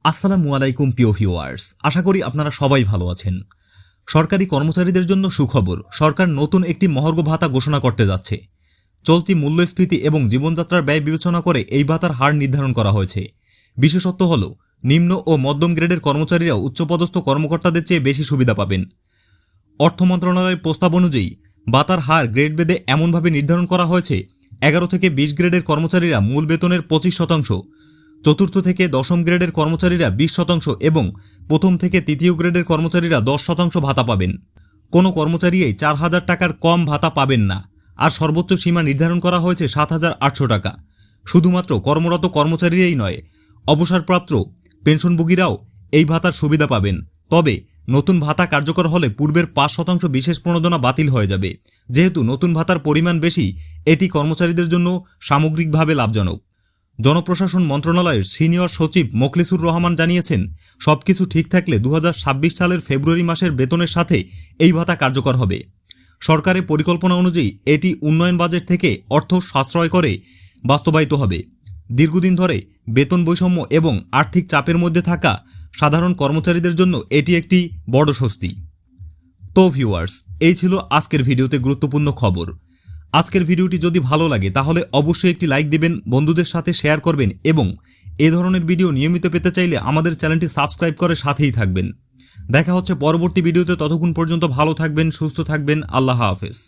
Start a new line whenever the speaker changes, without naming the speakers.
আসসালামু আলাইকুম প্রিয় ভিউয়ার্স, আশা করি আপনারা সবাই ভালো আছেন। সরকারি কর্মচারীদের জন্য সুখবর, সরকার নতুন একটি মহার্ঘ ভাতা ঘোষণা করতে যাচ্ছে। চলতি মূল্যস্ফীতি এবং জীবনযাত্রার ব্যয় বিবেচনা করে এই ভাতার হার নির্ধারণ করা হয়েছে। বিশেষত্ব হল নিম্ন ও মধ্যম গ্রেডের কর্মচারীরা উচ্চপদস্থ কর্মকর্তাদের চেয়ে বেশি সুবিধা পাবেন। অর্থ মন্ত্রণালয়ের প্রস্তাব অনুযায়ী ভাতার হার গ্রেড ভেদে এমনভাবে নির্ধারণ করা হয়েছে, 11 থেকে 20 গ্রেডের কর্মচারীরা মূল বেতনের 25%, চতুর্থ থেকে দশম গ্রেডের কর্মচারীরা 20% এবং প্রথম থেকে তৃতীয় গ্রেডের কর্মচারীরা 10% ভাতা পাবেন। কোনো কর্মচারীই 4,000 টাকার কম ভাতা পাবেন না। আর সর্বোচ্চ সীমা নির্ধারণ করা হয়েছে 7,800 টাকা। শুধুমাত্র কর্মরত কর্মচারীরাই নয়, অবসরপ্রাপ্ত পেনশনভোগীরাও এই ভাতার সুবিধা পাবেন। তবে নতুন ভাতা কার্যকর হলে পূর্বের 5% বিশেষ প্রণোদনা বাতিল হয়ে যাবে। যেহেতু নতুন ভাতার পরিমাণ বেশি, এটি কর্মচারীদের জন্য সামগ্রিকভাবে লাভজনক। জনপ্রশাসন মন্ত্রণালয়ের সিনিয়র সচিব মোখলেসুর রহমান জানিয়েছেন, সবকিছু ঠিক থাকলে 2026 সালের ফেব্রুয়ারি মাসের বেতনের সাথে এই ভাতা কার্যকর হবে। সরকারের পরিকল্পনা অনুযায়ী এটি উন্নয়ন বাজেট থেকে অর্থ সাশ্রয় করে বাস্তবায়িত হবে। দীর্ঘদিন ধরে বেতন বৈষম্য এবং আর্থিক চাপের মধ্যে থাকা সাধারণ কর্মচারীদের জন্য এটি একটি বড় স্বস্তি। তো ভিউয়ার্স, এই ছিল আজকের ভিডিওতে গুরুত্বপূর্ণ খবর। আজকের ভিডিওটি যদি ভালো লাগে তাহলে অবশ্যই একটি লাইক দিবেন, বন্ধুদের সাথে শেয়ার করবেন এবং এ ধরনের ভিডিও নিয়মিত পেতে চাইলে আমাদের চ্যানেলটি সাবস্ক্রাইব করে সাথেই থাকবেন। দেখা হচ্ছে পরবর্তী ভিডিওতে। ততক্ষণ পর্যন্ত ভালো থাকবেন, সুস্থ থাকবেন। আল্লাহ হাফেজ।